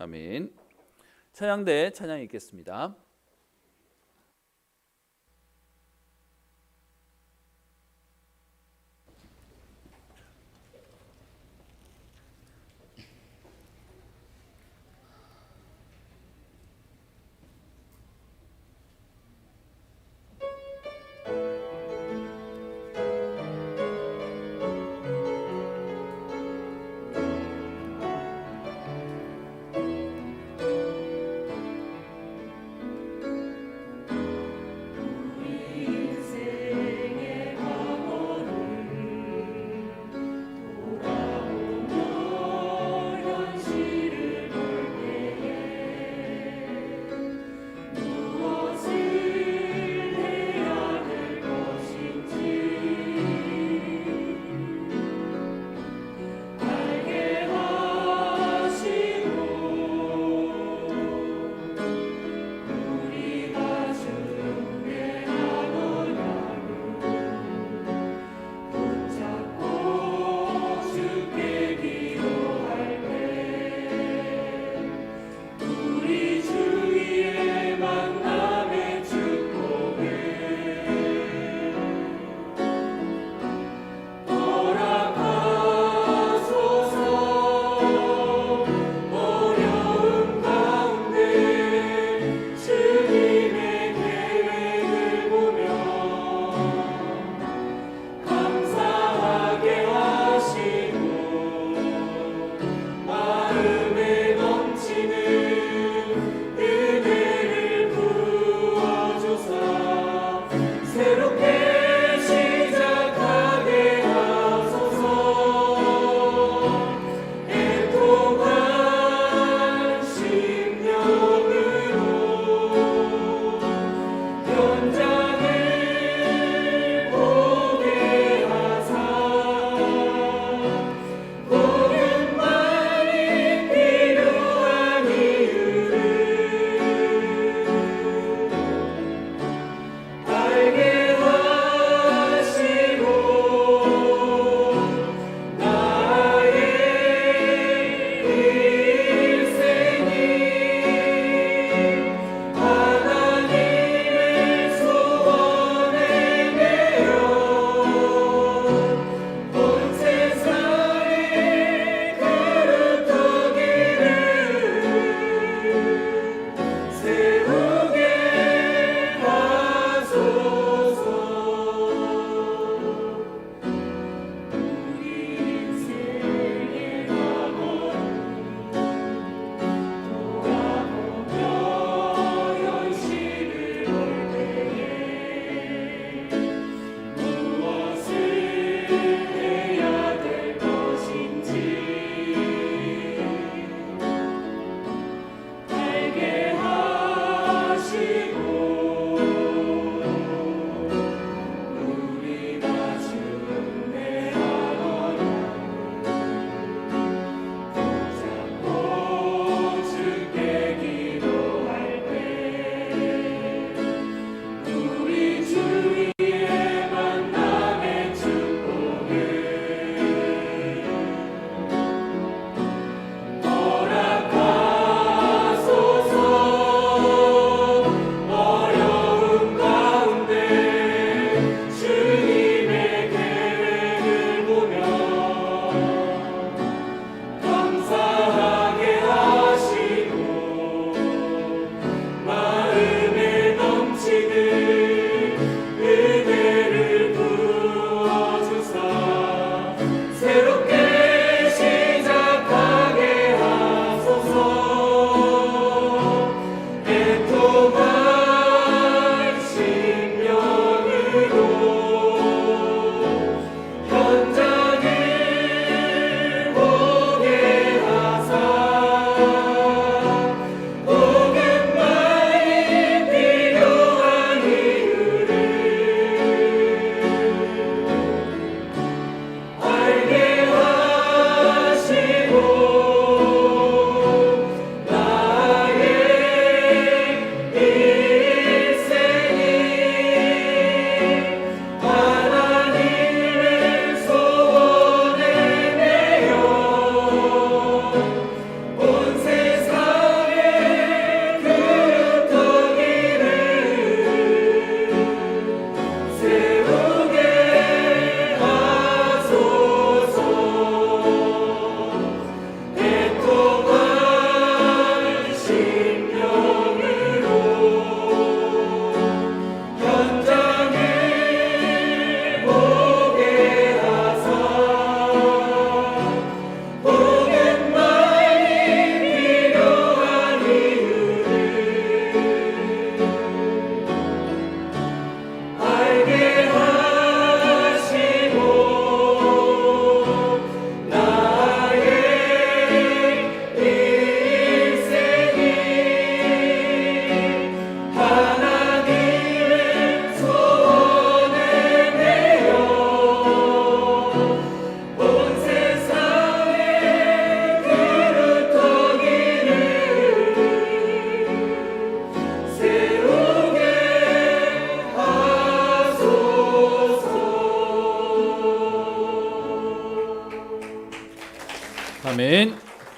아멘. 찬양대 찬양 읽겠습니다.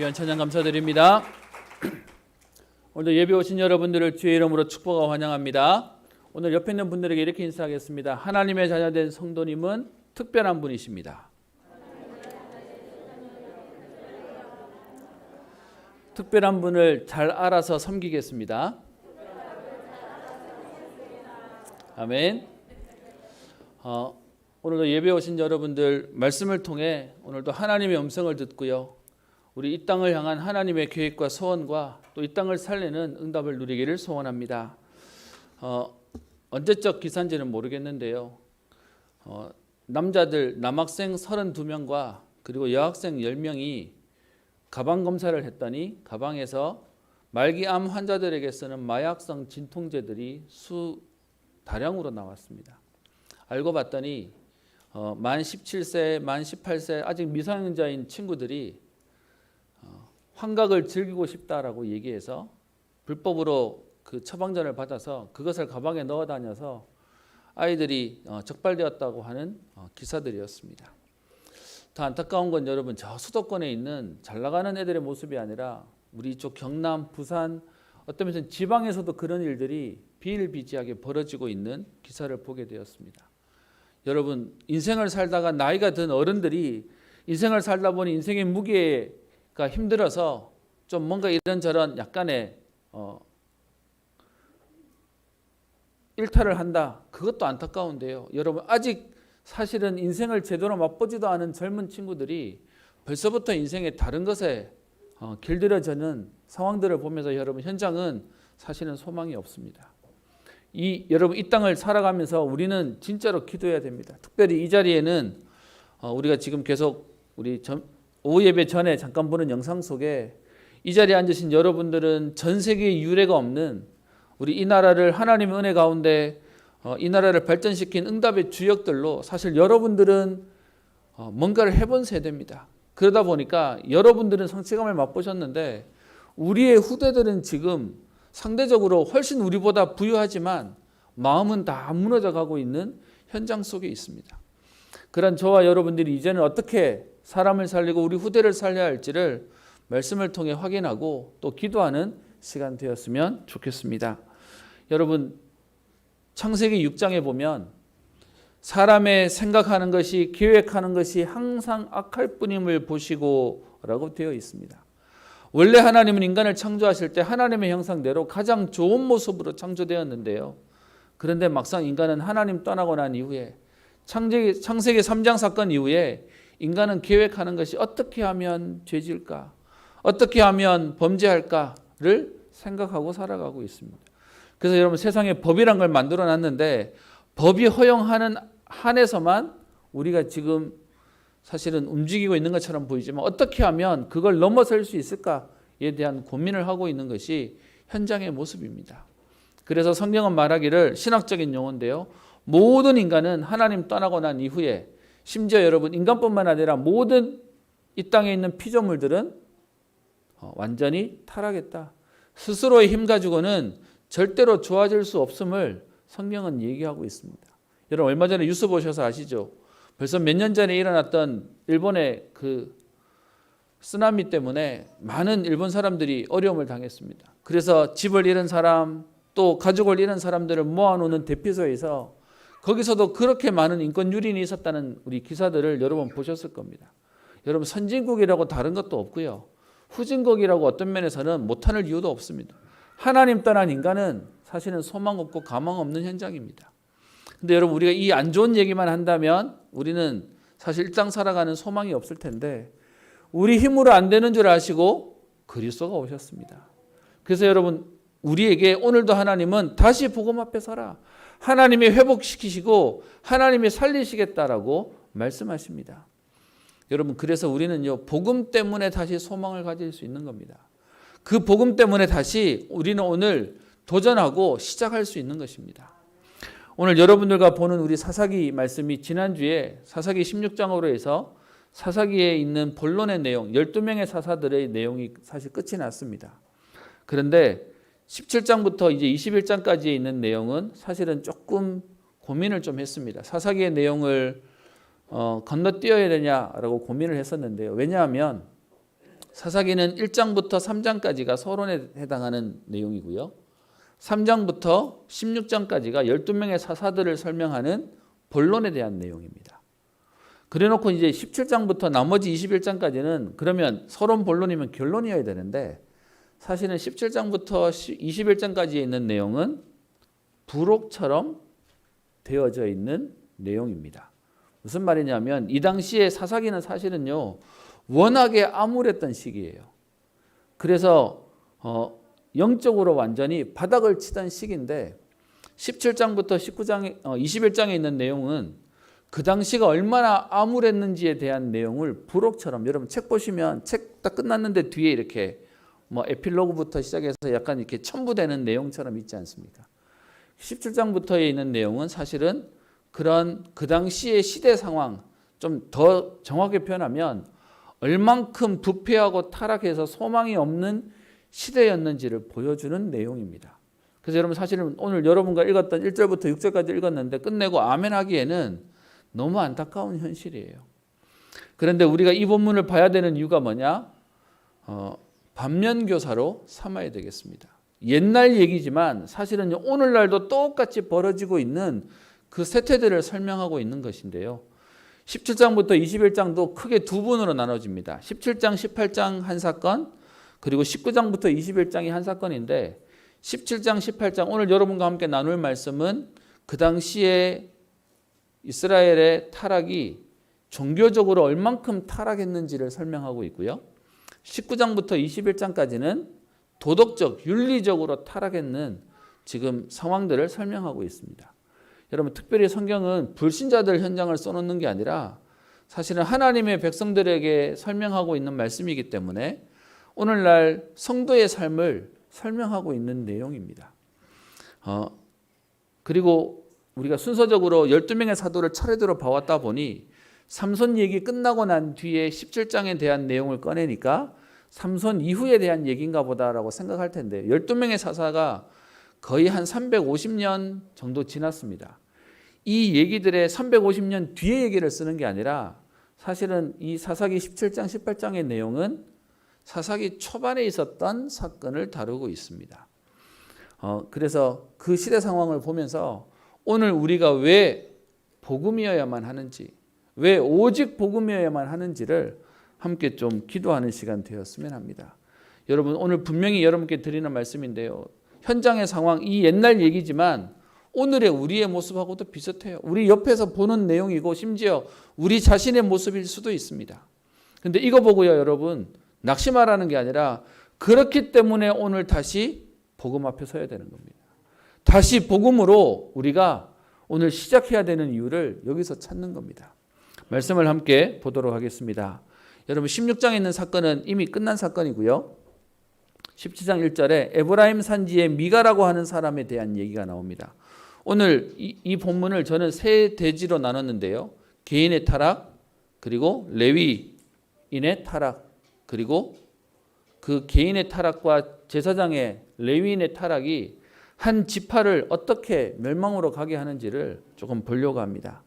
귀한 찬양 감사드립니다. 오늘도 예배 오신 여러분들을 주의 이름으로 축복하고 환영합니다. 오늘 옆에 있는 분들에게 이렇게 인사하겠습니다. 하나님의 자녀된 성도님은 특별한 분이십니다. 특별한 분을 잘 알아서 섬기겠습니다. 아멘. 오늘도 예배 오신 여러분들 말씀을 통해 오늘도 하나님의 음성을 듣고요. 우리 이 땅을 향한 하나님의 계획과 소원과 또 이 땅을 살리는 응답을 누리기를 소원합니다. 언제적 기사인지는 모르겠는데요. 남학생 32명과 그리고 여학생 10명이 가방 검사를 했더니 가방에서 말기암 환자들에게 쓰는 마약성 진통제들이 다량으로 나왔습니다. 알고 봤더니 만 17세, 만 18세 아직 미성년자인 친구들이 환각을 즐기고 싶다라고 얘기해서 불법으로 그 처방전을 받아서 그것을 가방에 넣어 다녀서 아이들이 적발되었다고 하는 기사들이었습니다. 더 안타까운 건 여러분, 저 수도권에 있는 잘 나가는 애들의 모습이 아니라 우리 이쪽 경남, 부산, 어떤 면에서는 지방에서도 그런 일들이 비일비재하게 벌어지고 있는 기사를 보게 되었습니다. 여러분, 인생을 살다가 나이가 든 어른들이 인생을 살다 보니 인생의 무게가 힘들어서 좀 뭔가 이런저런 약간의 일탈을 한다. 그것도 안타까운데요. 여러분, 아직 사실은 인생을 제대로 맛보지도 않은 젊은 친구들이 벌써부터 인생의 다른 것에 길들여지는 상황들을 보면서 여러분, 현장은 사실은 소망이 없습니다. 여러분, 이 땅을 살아가면서 우리는 진짜로 기도해야 됩니다. 특별히 이 자리에는 우리가 지금 계속 우리 오후 예배 전에 잠깐 보는 영상 속에 이 자리에 앉으신 여러분들은 전 세계에 유례가 없는 우리 이 나라를 하나님의 은혜 가운데 이 나라를 발전시킨 응답의 주역들로 사실 여러분들은 뭔가를 해본 세대입니다. 그러다 보니까 여러분들은 성취감을 맛보셨는데 우리의 후대들은 지금 상대적으로 훨씬 우리보다 부유하지만 마음은 다 무너져 가고 있는 현장 속에 있습니다. 그런 저와 여러분들이 이제는 어떻게 사람을 살리고 우리 후대를 살려야 할지를 말씀을 통해 확인하고 또 기도하는 시간 되었으면 좋겠습니다. 여러분, 창세기 6장에 보면 사람의 생각하는 것이 계획하는 것이 항상 악할 뿐임을 보시고 라고 되어 있습니다. 원래 하나님은 인간을 창조하실 때 하나님의 형상대로 가장 좋은 모습으로 창조되었는데요. 그런데 막상 인간은 하나님 떠나고 난 이후에 창세기 3장 사건 이후에 인간은 계획하는 것이 어떻게 하면 죄질까? 어떻게 하면 범죄할까를 생각하고 살아가고 있습니다. 그래서 여러분, 세상에 법이란 걸 만들어 놨는데 법이 허용하는 한에서만 우리가 지금 사실은 움직이고 있는 것처럼 보이지만 어떻게 하면 그걸 넘어설 수 있을까에 대한 고민을 하고 있는 것이 현장의 모습입니다. 그래서 성경은 말하기를, 신학적인 용어인데요, 모든 인간은 하나님 떠나고 난 이후에 심지어 여러분, 인간뿐만 아니라 모든 이 땅에 있는 피조물들은 완전히 타락했다. 스스로의 힘 가지고는 절대로 좋아질 수 없음을 성경은 얘기하고 있습니다. 여러분, 얼마 전에 뉴스 보셔서 아시죠? 벌써 몇 년 전에 일어났던 일본의 그 쓰나미 때문에 많은 일본 사람들이 어려움을 당했습니다. 그래서 집을 잃은 사람, 또 가족을 잃은 사람들을 모아놓는 대피소에서 거기서도 그렇게 많은 인권 유린이 있었다는 우리 기사들을 여러분 보셨을 겁니다. 여러분, 선진국이라고 다른 것도 없고요. 후진국이라고 어떤 면에서는 못하는 이유도 없습니다. 하나님 떠난 인간은 사실은 소망 없고 가망 없는 현장입니다. 근데 여러분, 우리가 이 안 좋은 얘기만 한다면 우리는 사실 일상 살아가는 소망이 없을 텐데 우리 힘으로 안 되는 줄 아시고 그리스도가 오셨습니다. 그래서 여러분, 우리에게 오늘도 하나님은 다시 복음 앞에 서라. 하나님이 회복시키시고 하나님이 살리시겠다라고 말씀하십니다. 여러분, 그래서 우리는요, 복음 때문에 다시 소망을 가질 수 있는 겁니다. 그 복음 때문에 다시 우리는 오늘 도전하고 시작할 수 있는 것입니다. 오늘 여러분들과 보는 우리 사사기 말씀이 지난주에 사사기 16장으로 해서 사사기에 있는 본론의 내용, 12명의 사사들의 내용이 사실 끝이 났습니다. 그런데 17장부터 이제 21장까지에 있는 내용은 사실은 조금 고민을 좀 했습니다. 사사기의 내용을 건너뛰어야 되냐라고 고민을 했었는데요. 왜냐하면 사사기는 1장부터 3장까지가 서론에 해당하는 내용이고요. 3장부터 16장까지가 12명의 사사들을 설명하는 본론에 대한 내용입니다. 그래놓고 이제 17장부터 나머지 21장까지는 그러면 서론 본론이면 결론이어야 되는데 사실은 17장부터 21장까지에 있는 내용은 부록처럼 되어져 있는 내용입니다. 무슨 말이냐면 이 당시에 사사기는 사실은요 워낙에 암울했던 시기예요. 그래서 영적으로 완전히 바닥을 치던 시기인데 17장부터 21장에 있는 내용은 그 당시가 얼마나 암울했는지에 대한 내용을 부록처럼 여러분 책 보시면 책 딱 끝났는데 뒤에 이렇게 뭐 에필로그부터 시작해서 약간 이렇게 첨부되는 내용처럼 있지 않습니까? 17장부터에 있는 내용은 사실은 그런 그 당시의 시대 상황 좀 더 정확하게 표현하면 얼만큼 부패하고 타락해서 소망이 없는 시대였는지를 보여주는 내용입니다. 그래서 여러분 사실은 오늘 여러분과 읽었던 1절부터 6절까지 읽었는데 끝내고 아멘 하기에는 너무 안타까운 현실이에요. 그런데 우리가 이 본문을 봐야 되는 이유가 뭐냐? 반면교사로 삼아야 되겠습니다. 옛날 얘기지만 사실은 오늘날도 똑같이 벌어지고 있는 그 세태들을 설명하고 있는 것인데요. 17장부터 21장도 크게 두 분으로 나눠집니다. 17장, 18장 한 사건, 그리고 19장부터 21장이 한 사건인데 17장, 18장 오늘 여러분과 함께 나눌 말씀은 그 당시에 이스라엘의 타락이 종교적으로 얼만큼 타락했는지를 설명하고 있고요. 19장부터 21장까지는 도덕적, 윤리적으로 타락했는 지금 상황들을 설명하고 있습니다. 여러분 특별히 성경은 불신자들 현장을 써놓는 게 아니라 사실은 하나님의 백성들에게 설명하고 있는 말씀이기 때문에 오늘날 성도의 삶을 설명하고 있는 내용입니다. 그리고 우리가 순서적으로 12명의 사도를 차례대로 봐왔다 보니 삼손 얘기 끝나고 난 뒤에 17장에 대한 내용을 꺼내니까 삼손 이후에 대한 얘기인가 보다라고 생각할 텐데 12명의 사사가 거의 한 350년 정도 지났습니다. 이 얘기들의 350년 뒤의 얘기를 쓰는 게 아니라 사실은 이 사사기 17장, 18장의 내용은 사사기 초반에 있었던 사건을 다루고 있습니다. 그래서 그 시대 상황을 보면서 오늘 우리가 왜 복음이어야만 하는지, 왜 오직 복음이어야만 하는지를 함께 좀 기도하는 시간 되었으면 합니다. 여러분 오늘 분명히 여러분께 드리는 말씀인데요. 현장의 상황, 이 옛날 얘기지만 오늘의 우리의 모습하고도 비슷해요. 우리 옆에서 보는 내용이고 심지어 우리 자신의 모습일 수도 있습니다. 그런데 이거 보고요 여러분 낙심하라는 게 아니라 그렇기 때문에 오늘 다시 복음 앞에 서야 되는 겁니다. 다시 복음으로 우리가 오늘 시작해야 되는 이유를 여기서 찾는 겁니다. 말씀을 함께 보도록 하겠습니다. 여러분 16장에 있는 사건은 이미 끝난 사건이고요. 17장 1절에 에브라임 산지에 미가라고 하는 사람에 대한 얘기가 나옵니다. 오늘 이 본문을 저는 세 대지로 나눴는데요. 개인의 타락, 그리고 레위인의 타락, 그리고 그 개인의 타락과 제사장의 레위인의 타락이 한 지파를 어떻게 멸망으로 가게 하는지를 조금 보려고 합니다.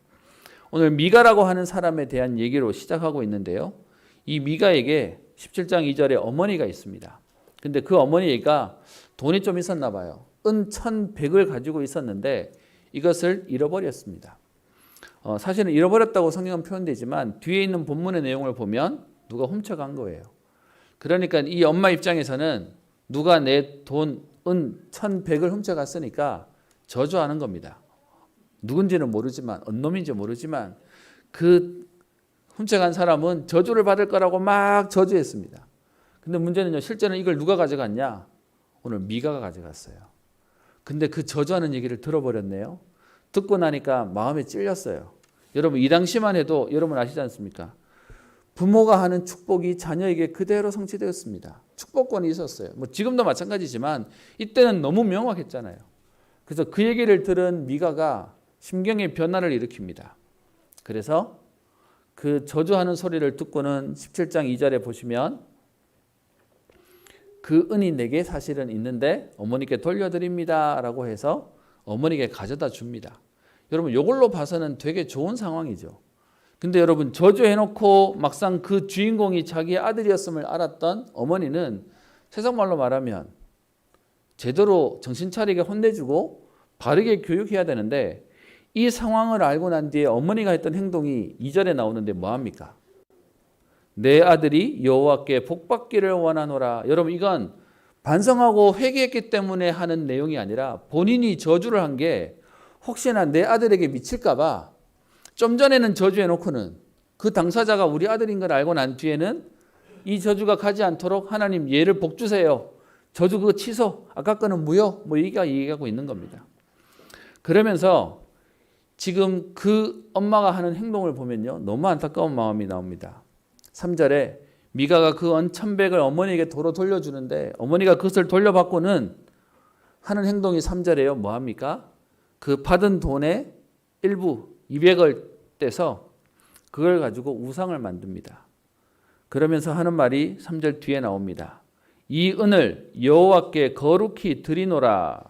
오늘 미가라고 하는 사람에 대한 얘기로 시작하고 있는데요. 이 미가에게 17장 2절에 어머니가 있습니다. 근데 그 어머니가 돈이 좀 있었나 봐요. 은 1,100을 가지고 있었는데 이것을 잃어버렸습니다. 사실은 잃어버렸다고 성경은 표현되지만 뒤에 있는 본문의 내용을 보면 누가 훔쳐간 거예요. 그러니까 이 엄마 입장에서는 누가 내 돈, 은 1,100을 훔쳐갔으니까 저주하는 겁니다. 누군지는 모르지만 언놈인지 모르지만 그 훔쳐간 사람은 저주를 받을 거라고 막 저주했습니다. 근데 문제는요. 실제는 이걸 누가 가져갔냐? 오늘 미가가 가져갔어요. 근데 그 저주하는 얘기를 들어버렸네요. 듣고 나니까 마음에 찔렸어요. 여러분 이 당시만 해도 여러분 아시지 않습니까? 부모가 하는 축복이 자녀에게 그대로 성취되었습니다. 축복권이 있었어요. 뭐 지금도 마찬가지지만 이때는 너무 명확했잖아요. 그래서 그 얘기를 들은 미가가 심경의 변화를 일으킵니다. 그래서 그 저주하는 소리를 듣고는 17장 2절에 보시면 그 은이 내게 사실은 있는데 어머니께 돌려드립니다 라고 해서 어머니께 가져다 줍니다. 여러분 이걸로 봐서는 되게 좋은 상황이죠. 근데 여러분 저주해놓고 막상 그 주인공이 자기의 아들이었음을 알았던 어머니는 세상 말로 말하면 제대로 정신 차리게 혼내주고 바르게 교육해야 되는데 이 상황을 알고 난 뒤에 어머니가 했던 행동이 2절에 나오는데 뭐합니까? 내 아들이 여호와께 복받기를 원하노라. 여러분 이건 반성하고 회개했기 때문에 하는 내용이 아니라 본인이 저주를 한 게 혹시나 내 아들에게 미칠까 봐 좀 전에는 저주해놓고는 그 당사자가 우리 아들인 걸 알고 난 뒤에는 이 저주가 가지 않도록 하나님 얘를 복 주세요. 저주 그거 취소. 아까 거는 무효. 뭐 얘기하고 있는 겁니다. 그러면서 지금 그 엄마가 하는 행동을 보면요. 너무 안타까운 마음이 나옵니다. 3절에 미가가 그 은 1,100을 어머니에게 도로 돌려주는데 어머니가 그것을 돌려받고는 하는 행동이 3절에요. 뭐합니까? 그 받은 돈의 일부 200을 떼서 그걸 가지고 우상을 만듭니다. 그러면서 하는 말이 3절 뒤에 나옵니다. 이 은을 여호와께 거룩히 드리노라.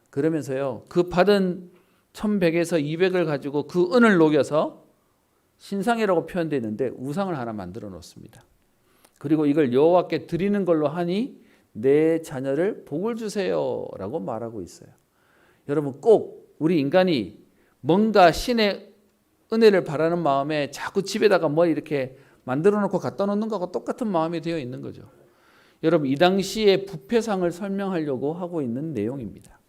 그러면서요. 그 받은 1,100에서 200을 가지고 그 은을 녹여서 신상이라고 표현되어 있는데 우상을 하나 만들어 놓습니다. 그리고 이걸 여호와께 드리는 걸로 하니 내 자녀를 복을 주세요라고 말하고 있어요. 여러분 꼭 우리 인간이 뭔가 신의 은혜를 바라는 마음에 자꾸 집에다가 뭐 이렇게 만들어 놓고 갖다 놓는 것과 똑같은 마음이 되어 있는 거죠. 여러분 이 당시의 부패상을 설명하려고 하고 있는 내용입니다.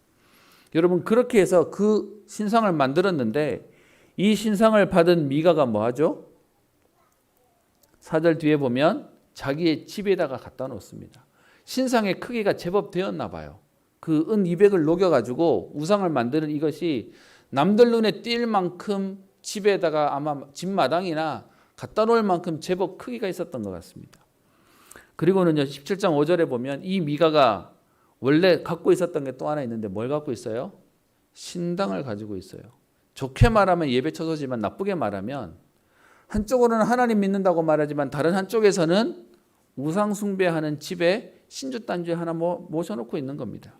여러분 그렇게 해서 그 신상을 만들었는데 이 신상을 받은 미가가 뭐하죠? 4절 뒤에 보면 자기의 집에다가 갖다 놓습니다. 신상의 크기가 제법 되었나 봐요. 그 은 200을 녹여가지고 우상을 만드는 이것이 남들 눈에 띌 만큼 집에다가 아마 집 마당이나 갖다 놓을 만큼 제법 크기가 있었던 것 같습니다. 그리고는요 17장 5절에 보면 이 미가가 원래 갖고 있었던 게 또 하나 있는데 뭘 갖고 있어요? 신당을 가지고 있어요. 좋게 말하면 예배 처소지만 나쁘게 말하면 한쪽으로는 하나님 믿는다고 말하지만 다른 한쪽에서는 우상 숭배하는 집에 신주단지 하나 모셔놓고 있는 겁니다.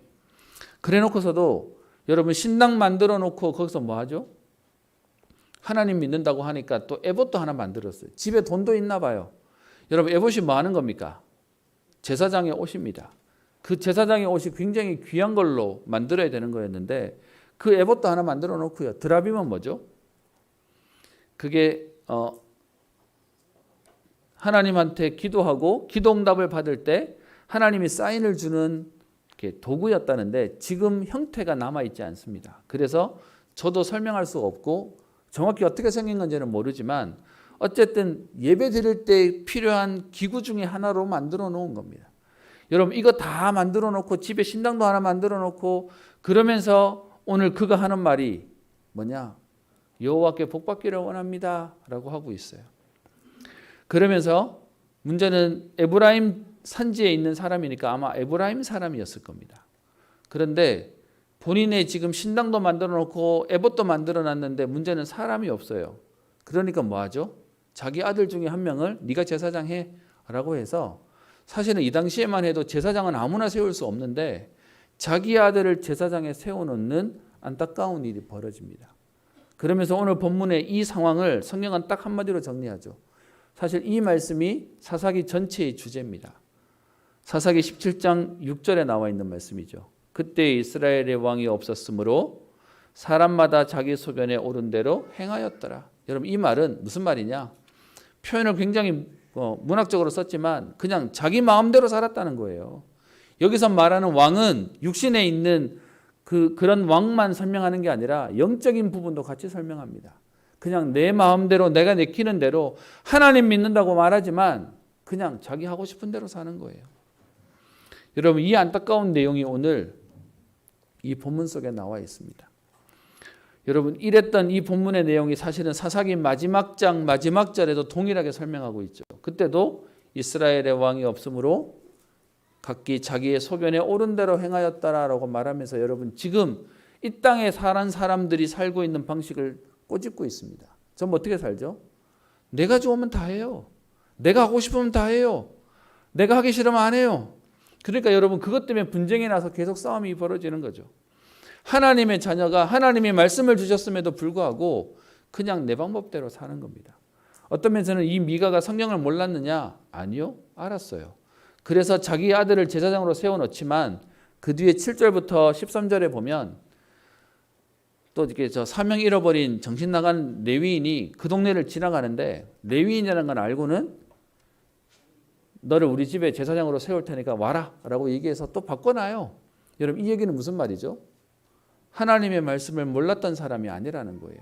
그래 놓고서도 여러분 신당 만들어 놓고 거기서 뭐 하죠? 하나님 믿는다고 하니까 또 에봇도 하나 만들었어요. 집에 돈도 있나 봐요. 여러분 에봇이 뭐 하는 겁니까? 제사장의 옷입니다. 그 제사장의 옷이 굉장히 귀한 걸로 만들어야 되는 거였는데 그 에봇도 하나 만들어 놓고요. 드라빔은 뭐죠? 그게 하나님한테 기도하고 기도응답을 받을 때 하나님이 사인을 주는 도구였다는데 지금 형태가 남아있지 않습니다. 그래서 저도 설명할 수 없고 정확히 어떻게 생긴 건지는 모르지만 어쨌든 예배 드릴 때 필요한 기구 중에 하나로 만들어 놓은 겁니다. 여러분 이거 다 만들어 놓고 집에 신당도 하나 만들어 놓고 그러면서 오늘 그가 하는 말이 뭐냐? 여호와께 복받기를 원합니다 라고 하고 있어요. 그러면서 문제는 에브라임 산지에 있는 사람이니까 아마 에브라임 사람이었을 겁니다. 그런데 본인의 지금 신당도 만들어 놓고 에봇도 만들어 놨는데 문제는 사람이 없어요. 그러니까 뭐 하죠? 자기 아들 중에 한 명을 네가 제사장 해 라고 해서 사실은 이 당시에만 해도 제사장은 아무나 세울 수 없는데 자기 아들을 제사장에 세워놓는 안타까운 일이 벌어집니다. 그러면서 오늘 본문의 이 상황을 성경은 딱 한마디로 정리하죠. 사실 이 말씀이 사사기 전체의 주제입니다. 사사기 17장 6절에 나와 있는 말씀이죠. 그때 이스라엘의 왕이 없었으므로 사람마다 자기 소견에 오른 대로 행하였더라. 여러분 이 말은 무슨 말이냐? 표현을 굉장히 문학적으로 썼지만 그냥 자기 마음대로 살았다는 거예요. 여기서 말하는 왕은 육신에 있는 그런 왕만 설명하는 게 아니라 영적인 부분도 같이 설명합니다. 그냥 내 마음대로 내가 내키는 대로 하나님 믿는다고 말하지만 그냥 자기 하고 싶은 대로 사는 거예요. 여러분 이 안타까운 내용이 오늘 이 본문 속에 나와 있습니다. 여러분 이랬던 이 본문의 내용이 사실은 사사기 마지막 장 마지막 절에도 동일하게 설명하고 있죠. 그때도 이스라엘의 왕이 없으므로 각기 자기의 소견에 옳은 대로 행하였다라고 말하면서 여러분 지금 이 땅에 사는 사람들이 살고 있는 방식을 꼬집고 있습니다. 전 어떻게 살죠? 내가 좋으면 다 해요. 내가 하고 싶으면 다 해요. 내가 하기 싫으면 안 해요. 그러니까 여러분 그것 때문에 분쟁이 나서 계속 싸움이 벌어지는 거죠. 하나님의 자녀가 하나님이 말씀을 주셨음에도 불구하고 그냥 내 방법대로 사는 겁니다. 어떤 면에서는 이 미가가 성경을 몰랐느냐? 아니요, 알았어요. 그래서 자기 아들을 제사장으로 세워놓지만 그 뒤에 7절부터 13절에 보면 또 이렇게 저 사명 잃어버린 정신 나간 레위인이 그 동네를 지나가는데 레위인이라는 건 알고는 너를 우리 집에 제사장으로 세울 테니까 와라 라고 얘기해서 또 바꿔놔요. 여러분 이 얘기는 무슨 말이죠? 하나님의 말씀을 몰랐던 사람이 아니라는 거예요.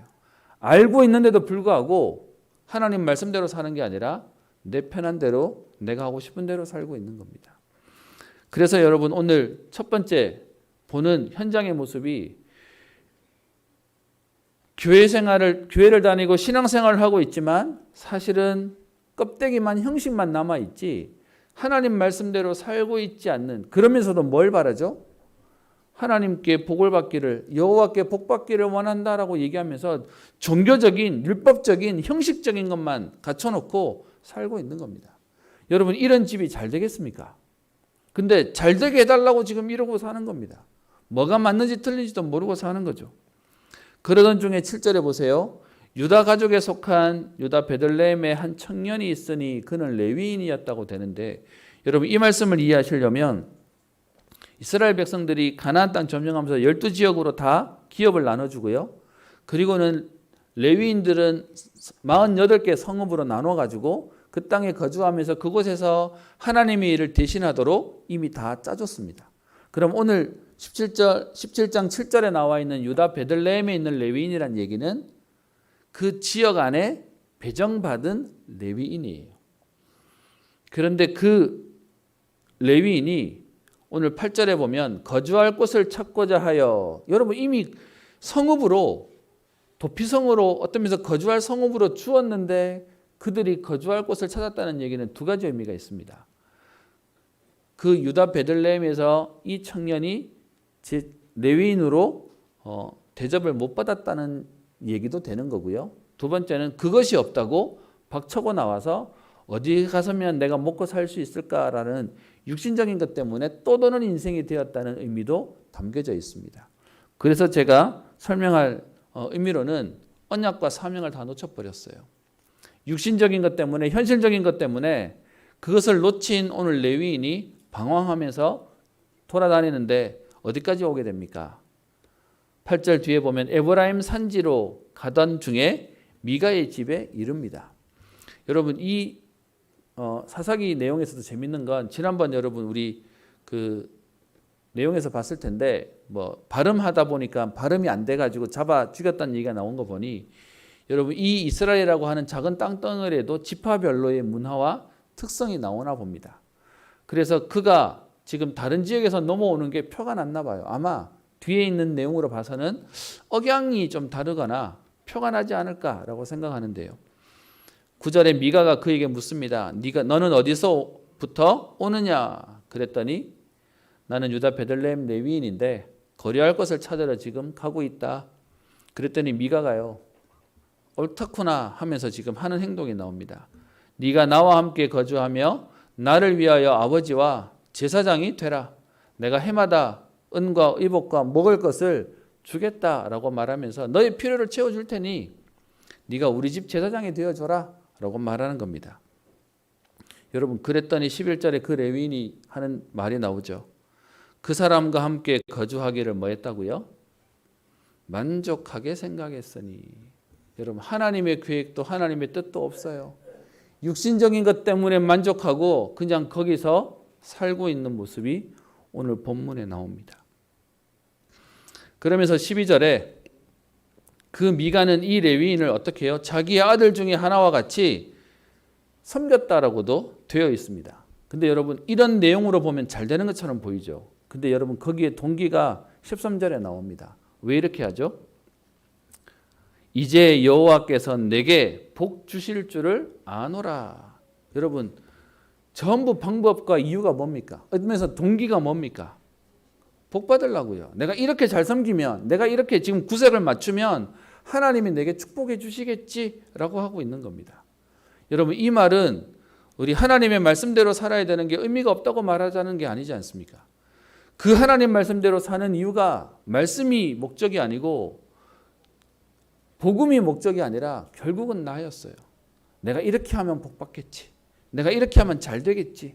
알고 있는데도 불구하고 하나님 말씀대로 사는 게 아니라 내 편한 대로 내가 하고 싶은 대로 살고 있는 겁니다. 그래서 여러분 오늘 첫 번째 보는 현장의 모습이 교회를 다니고 신앙생활을 하고 있지만 사실은 껍데기만 형식만 남아있지 하나님 말씀대로 살고 있지 않는, 그러면서도 뭘 바라죠? 하나님께 복을 받기를, 여호와께 복 받기를 원한다라고 얘기하면서 종교적인 율법적인 형식적인 것만 갖춰놓고 살고 있는 겁니다. 여러분 이런 집이 잘 되겠습니까? 근데 잘 되게 해달라고 지금 이러고 사는 겁니다. 뭐가 맞는지 틀린지도 모르고 사는 거죠. 그러던 중에 7절에 보세요. 유다 가족에 속한 유다 베들레헴의 한 청년이 있으니 그는 레위인이었다고 되는데, 여러분 이 말씀을 이해하시려면 이스라엘 백성들이 가나안 땅 점령하면서 12지역으로 다 기업을 나눠주고요. 그리고는 레위인들은 48개 성읍으로 나눠가지고 그 땅에 거주하면서 그곳에서 하나님의 일을 대신하도록 이미 다 짜줬습니다. 그럼 오늘 17장 7절에 나와 있는 유다 베들레헴에 있는 레위인이란 얘기는 그 지역 안에 배정받은 레위인이에요. 그런데 그 레위인이 오늘 8절에 보면 거주할 곳을 찾고자 하여, 여러분 이미 성읍으로 도피성으로 어떤 면에서 거주할 성읍으로 주었는데 그들이 거주할 곳을 찾았다는 얘기는 두 가지 의미가 있습니다. 그 유다 베들레헴에서 이 청년이 레위인으로 대접을 못 받았다는 얘기도 되는 거고요. 두 번째는 그것이 없다고 박차고 나와서 어디 가서면 내가 먹고 살 수 있을까라는 육신적인 것 때문에 또 도는 인생이 되었다는 의미도 담겨져 있습니다. 그래서 제가 설명할 의미로는 언약과 사명을 다 놓쳐버렸어요. 육신적인 것 때문에, 현실적인 것 때문에 그것을 놓친 오늘 레위인이 방황하면서 돌아다니는데 어디까지 오게 됩니까? 8절 뒤에 보면 에브라임 산지로 가던 중에 미가의 집에 이릅니다. 여러분 이 사사기 내용에서도 재밌는 건 지난번 여러분 우리 그 내용에서 봤을 텐데 뭐 발음하다 보니까 발음이 안 돼가지고 잡아 죽였다는 얘기가 나온 거 보니 여러분 이 이스라엘이라고 하는 작은 땅덩어리에도 지파별로의 문화와 특성이 나오나 봅니다. 그래서 그가 지금 다른 지역에서 넘어오는 게 표가 났나 봐요. 아마 뒤에 있는 내용으로 봐서는 억양이 좀 다르거나 표가 나지 않을까라고 생각하는데요. 9절에 미가가 그에게 묻습니다. 너는 어디서부터 오느냐? 그랬더니 나는 유다 베들레헴 레위인인데 거류할 것을 찾으러 지금 가고 있다. 그랬더니 미가가요. 옳다구나 하면서 지금 하는 행동이 나옵니다. 네가 나와 함께 거주하며 나를 위하여 아버지와 제사장이 되라. 내가 해마다 은과 의복과 먹을 것을 주겠다라고 말하면서 너의 필요를 채워줄 테니 네가 우리 집 제사장이 되어줘라 라고 말하는 겁니다. 여러분 그랬더니 11절에 그 레위인이 하는 말이 나오죠. 그 사람과 함께 거주하기를 뭐 했다고요? 만족하게 생각했으니. 여러분 하나님의 계획도 하나님의 뜻도 없어요. 육신적인 것 때문에 만족하고 그냥 거기서 살고 있는 모습이 오늘 본문에 나옵니다. 그러면서 12절에 그 미가는 이 레위인을 어떻게 해요? 자기의 아들 중에 하나와 같이 섬겼다라고도 되어 있습니다. 근데 여러분 이런 내용으로 보면 잘 되는 것처럼 보이죠. 근데 여러분 거기에 동기가 13절에 나옵니다. 왜 이렇게 하죠? 이제 여호와께서 내게 복 주실 줄을 아노라. 여러분 전부 방법과 이유가 뭡니까? 그러면서 동기가 뭡니까? 복 받으려고요. 내가 이렇게 잘 섬기면, 내가 이렇게 지금 구색을 맞추면 하나님이 내게 축복해 주시겠지라고 하고 있는 겁니다. 여러분 이 말은 우리 하나님의 말씀대로 살아야 되는 게 의미가 없다고 말하자는 게 아니지 않습니까? 그 하나님 말씀대로 사는 이유가 말씀이 목적이 아니고 복음이 목적이 아니라 결국은 나였어요. 내가 이렇게 하면 복 받겠지. 내가 이렇게 하면 잘 되겠지.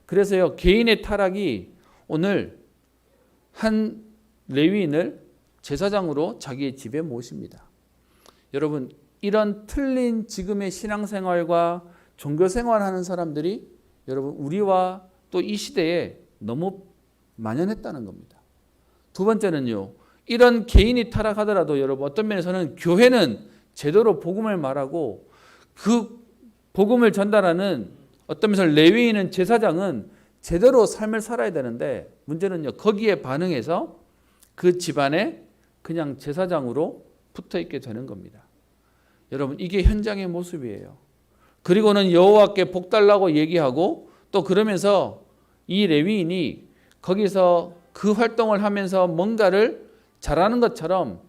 그래서요, 개인의 타락이 오늘 한 레위인을 제사장으로 자기의 집에 모십니다. 여러분, 이런 틀린 지금의 신앙생활과 종교생활하는 사람들이 여러분 우리와 또 이 시대에 너무 만연했다는 겁니다. 두 번째는요, 이런 개인이 타락하더라도 여러분 어떤 면에서는 교회는 제대로 복음을 말하고 그 복음을 전달하는 어떤 면에서 레위인은 제사장은 제대로 삶을 살아야 되는데 문제는요, 거기에 반응해서 그 집안에 그냥 제사장으로 붙어 있게 되는 겁니다. 여러분, 이게 현장의 모습이에요. 그리고는 여호와께 복 달라고 얘기하고 또 그러면서 이 레위인이 거기서 그 활동을 하면서 뭔가를 잘하는 것처럼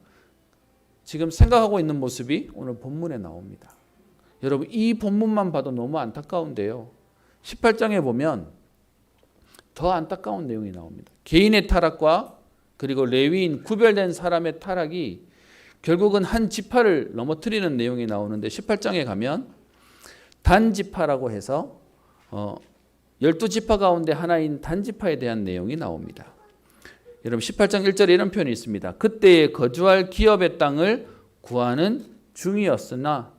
지금 생각하고 있는 모습이 오늘 본문에 나옵니다. 여러분, 이 본문만 봐도 너무 안타까운데요. 18장에 보면 더 안타까운 내용이 나옵니다. 개인의 타락과 그리고 레위인 구별된 사람의 타락이 결국은 한 지파를 넘어뜨리는 내용이 나오는데 18장에 가면 단지파라고 해서 12지파 가운데 하나인 단지파에 대한 내용이 나옵니다. 여러분 18장 1절에 이런 표현이 있습니다. 그때에 거주할 기업의 땅을 구하는 중이었으나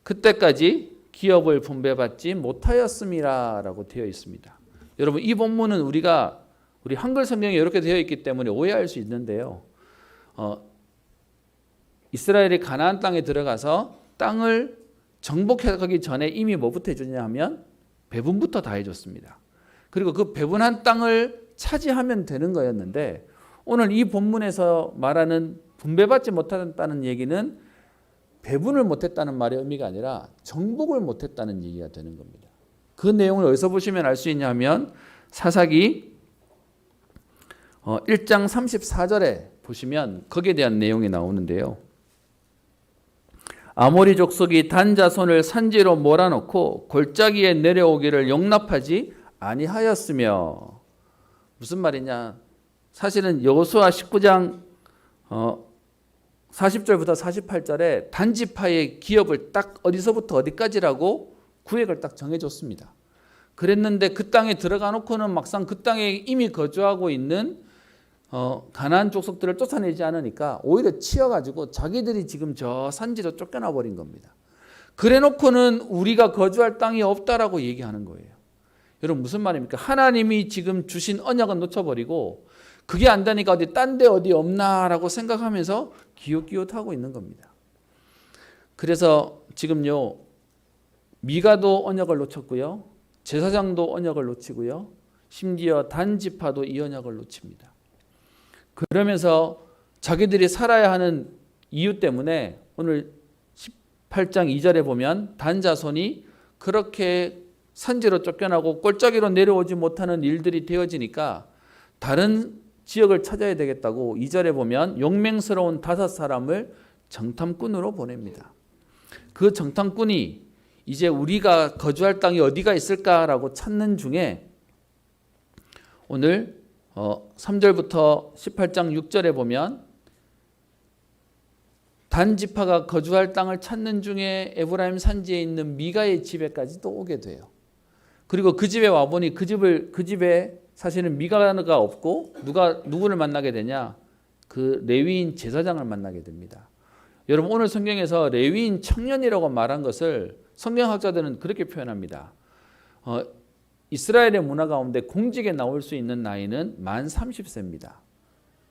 그때까지 기업을 분배받지 못하였음이라 라고 되어 있습니다. 여러분 이 본문은 우리 한글 성경에 이렇게 되어 있기 때문에 오해할 수 있는데요. 이스라엘이 가나안 땅에 들어가서 땅을 정복하기 전에 이미 뭐부터 해주냐 하면 배분부터 다 해줬습니다. 그리고 그 배분한 땅을 차지하면 되는 거였는데 오늘 이 본문에서 말하는 분배받지 못했다는 얘기는 배분을 못했다는 말의 의미가 아니라 정복을 못했다는 얘기가 되는 겁니다. 그 내용을 어디서 보시면 알 수 있냐 하면 사사기 1장 34절에 보시면 거기에 대한 내용이 나오는데요. 아모리 족속이 단 자손을 산지로 몰아넣고 골짜기에 내려오기를 용납하지 아니하였으며 무슨 말이냐? 사실은 여호수아 19장 40절부터 48절에 단지파의 기업을 딱 어디서부터 어디까지라고 구획을 딱 정해줬습니다. 그랬는데 그 땅에 들어가 놓고는 막상 그 땅에 이미 거주하고 있는 가나안 족속들을 쫓아내지 않으니까 오히려 치여가지고 자기들이 지금 저 산지로 쫓겨나 버린 겁니다. 그래 놓고는 우리가 거주할 땅이 없다라고 얘기하는 거예요. 여러분 무슨 말입니까? 하나님이 지금 주신 언약은 놓쳐버리고 그게 안 되니까 어디 딴 데 어디 없나라고 생각하면서 기웃기웃하고 있는 겁니다. 그래서 지금요 미가도 언약을 놓쳤고요, 제사장도 언약을 놓치고요, 심지어 단지파도 이 언약을 놓칩니다. 그러면서 자기들이 살아야 하는 이유 때문에 오늘 18장 2절에 보면 단자손이 그렇게 산지로 쫓겨나고 골짜기로 내려오지 못하는 일들이 되어지니까 다른 지역을 찾아야 되겠다고 2절에 보면 용맹스러운 5사람을 정탐꾼으로 보냅니다. 그 정탐꾼이 이제 우리가 거주할 땅이 어디가 있을까라고 찾는 중에 오늘 3절부터 18장 6절에 보면 단지파가 거주할 땅을 찾는 중에 에브라임 산지에 있는 미가의 집에까지도 오게 돼요. 그리고 그 집에 와보니 그 집에 사실은 미가가 없고 누구를 만나게 되냐? 그 레위인 제사장을 만나게 됩니다. 여러분 오늘 성경에서 레위인 청년이라고 말한 것을 성경학자들은 그렇게 표현합니다. 이스라엘의 문화 가운데 공직에 나올 수 있는 나이는 만 30세입니다.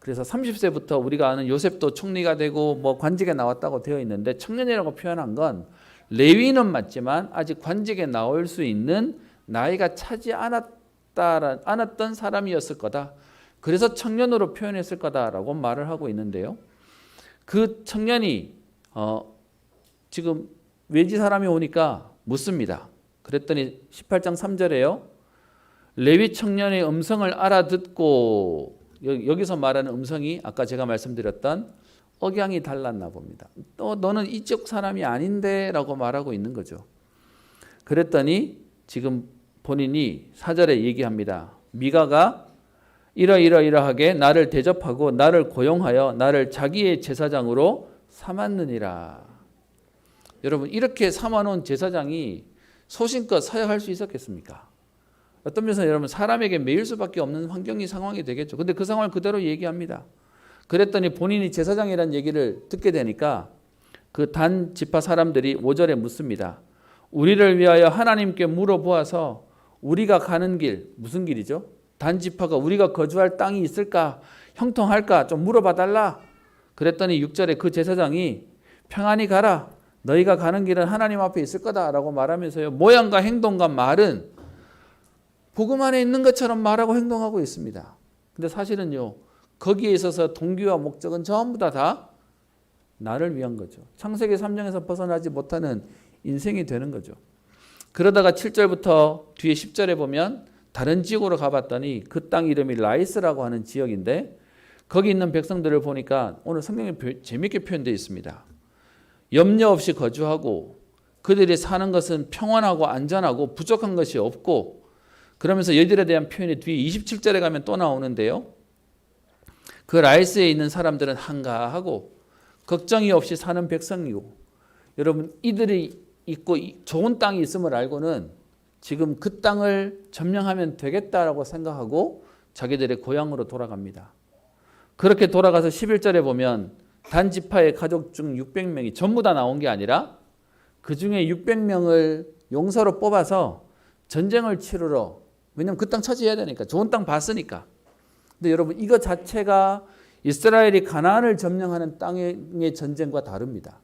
그래서 30세부터 우리가 아는 요셉도 총리가 되고 뭐 관직에 나왔다고 되어 있는데 청년이라고 표현한 건 레위인은 맞지만 아직 관직에 나올 수 있는 나이가 차지 않았던 사람이었을 거다. 그래서 청년으로 표현했을 거다라고 말을 하고 있는데요. 그 청년이 지금 외지 사람이 오니까 묻습니다. 그랬더니 18장 3절에요. 레위 청년의 음성을 알아듣고 여기서 말하는 음성이 아까 제가 말씀드렸던 억양이 달랐나 봅니다. 너는 이쪽 사람이 아닌데 라고 말하고 있는 거죠. 그랬더니 지금 본인이 4절에 얘기합니다. 미가가 이러이러하게 나를 대접하고 나를 고용하여 나를 자기의 제사장으로 삼았느니라. 여러분 이렇게 삼아놓은 제사장이 소신껏 사역할 수 있었겠습니까? 어떤 면에서 여러분 사람에게 매일 수밖에 없는 환경이 상황이 되겠죠. 근데 그 상황을 그대로 얘기합니다. 그랬더니 본인이 제사장이라는 얘기를 듣게 되니까 그 단 지파 사람들이 5절에 묻습니다. 우리를 위하여 하나님께 물어보아서 우리가 가는 길, 무슨 길이죠? 단 지파가 우리가 거주할 땅이 있을까? 형통할까? 좀 물어봐 달라. 그랬더니 6절에 그 제사장이 평안히 가라. 너희가 가는 길은 하나님 앞에 있을 거다라고 말하면서요. 모양과 행동과 말은 복음 안에 있는 것처럼 말하고 행동하고 있습니다. 근데 사실은요. 거기에 있어서 동기와 목적은 전부 다 나를 위한 거죠. 창세기 3장에서 벗어나지 못하는 인생이 되는 거죠. 그러다가 7절부터 뒤에 10절에 보면 다른 지역으로 가봤더니 그 땅 이름이 라이스라고 하는 지역인데 거기 있는 백성들을 보니까 오늘 성경에 재미있게 표현되어 있습니다. 염려 없이 거주하고 그들이 사는 것은 평안하고 안전하고 부족한 것이 없고 그러면서 여들에 대한 표현이 뒤에 27절에 가면 또 나오는데요. 그 라이스에 있는 사람들은 한가하고 걱정이 없이 사는 백성이고 여러분 이들이 있고 좋은 땅이 있음을 알고는 지금 그 땅을 점령하면 되겠다라고 생각하고 자기들의 고향으로 돌아갑니다. 그렇게 돌아가서 11절에 보면 단 지파의 가족 중 600명이 전부 다 나온 게 아니라 그 중에 600명을 용사로 뽑아서 전쟁을 치르러 왜냐하면 그 땅 차지해야 되니까 좋은 땅 봤으니까. 근데 여러분 이거 자체가 이스라엘이 가나안을 점령하는 땅의 전쟁과 다릅니다.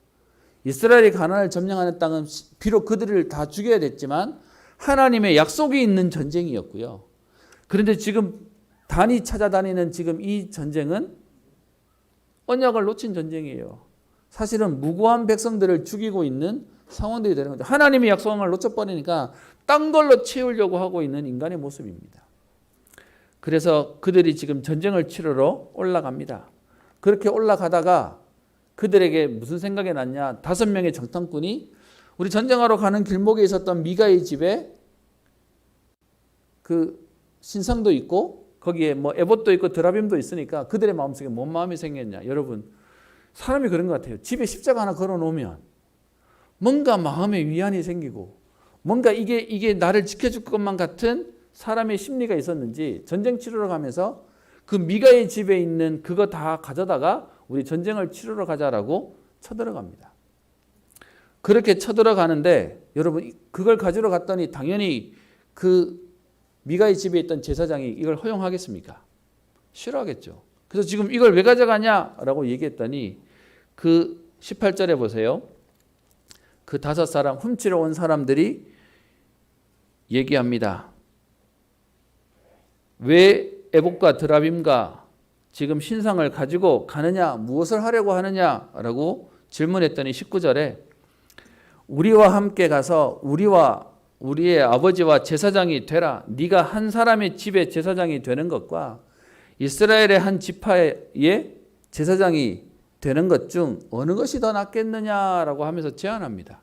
이스라엘이 가나안을 점령하는 땅은 비록 그들을 다 죽여야 됐지만 하나님의 약속이 있는 전쟁이었고요. 그런데 지금 단이 찾아다니는 지금 이 전쟁은 언약을 놓친 전쟁이에요. 사실은 무고한 백성들을 죽이고 있는 상황들이 되는 거죠. 하나님의 약속을 놓쳐버리니까 딴 걸로 채우려고 하고 있는 인간의 모습입니다. 그래서 그들이 지금 전쟁을 치르러 올라갑니다. 그렇게 올라가다가 그들에게 무슨 생각이 났냐. 5명의 정탐꾼이 우리 전쟁하러 가는 길목에 있었던 미가의 집에 그 신상도 있고 거기에 뭐 에봇도 있고 드라빔도 있으니까 그들의 마음속에 뭔 마음이 생겼냐. 여러분 사람이 그런 것 같아요. 집에 십자가 하나 걸어놓으면 뭔가 마음의 위안이 생기고 뭔가 이게 나를 지켜줄 것만 같은 사람의 심리가 있었는지 전쟁 치르러 가면서 그 미가의 집에 있는 그거 다 가져다가 우리 전쟁을 치르러 가자라고 쳐들어갑니다. 그렇게 쳐들어가는데 여러분 그걸 가지러 갔더니 당연히 그 미가의 집에 있던 제사장이 이걸 허용하겠습니까? 싫어하겠죠. 그래서 지금 이걸 왜 가져가냐라고 얘기했더니 그 18절에 보세요. 그 5사람 훔치러 온 사람들이 얘기합니다. 왜 에봇과 드라빔과 지금 신상을 가지고 가느냐, 무엇을 하려고 하느냐라고 질문했더니 19절에 우리와 함께 가서 우리와 우리의 아버지와 제사장이 되라. 네가 한 사람의 집에 제사장이 되는 것과 이스라엘의 한 지파의 제사장이 되는 것 중 어느 것이 더 낫겠느냐라고 하면서 제안합니다.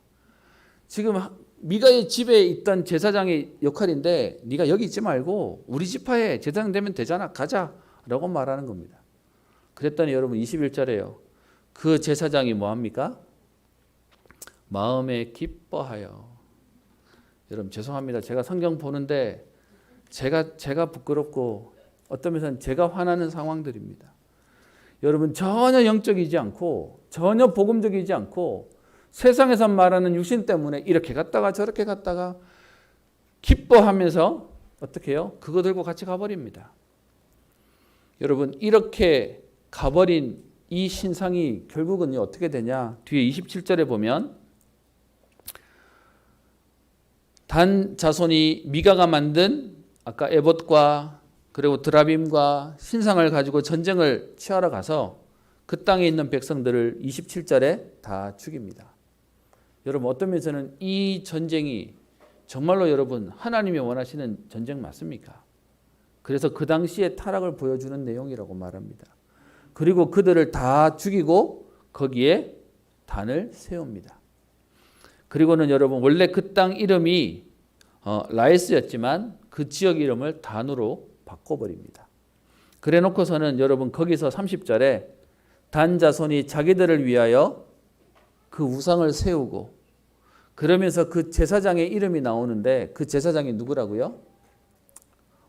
지금 미가의 집에 있던 제사장의 역할인데 네가 여기 있지 말고 우리 지파에 제사장 되면 되잖아. 가자라고 말하는 겁니다. 그랬더니 여러분 21절에요. 그 제사장이 뭐합니까? 마음에 기뻐하여. 여러분 죄송합니다. 제가 성경 보는데 제가 부끄럽고 어떤 면에서는 제가 화나는 상황들입니다. 여러분 전혀 영적이지 않고 전혀 복음적이지 않고 세상에서 말하는 육신 때문에 이렇게 갔다가 저렇게 갔다가 기뻐하면서 어떻게 해요? 그거 들고 같이 가버립니다. 여러분 이렇게 가버린 이 신상이 결국은 어떻게 되냐? 뒤에 27절에 보면 단 자손이 미가가 만든 아까 에봇과 그리고 드라빔과 신상을 가지고 전쟁을 취하러 가서 그 땅에 있는 백성들을 27절에 다 죽입니다. 여러분 어떤 면에서는 이 전쟁이 정말로 여러분 하나님이 원하시는 전쟁 맞습니까? 그래서 그 당시의 타락을 보여주는 내용이라고 말합니다. 그리고 그들을 다 죽이고 거기에 단을 세웁니다. 그리고는 여러분 원래 그 땅 이름이 라이스였지만 그 지역 이름을 단으로 바꿔버립니다. 그래 놓고서는 여러분 거기서 30절에 단 자손이 자기들을 위하여 그 우상을 세우고 그러면서 그 제사장의 이름이 나오는데 그 제사장이 누구라고요?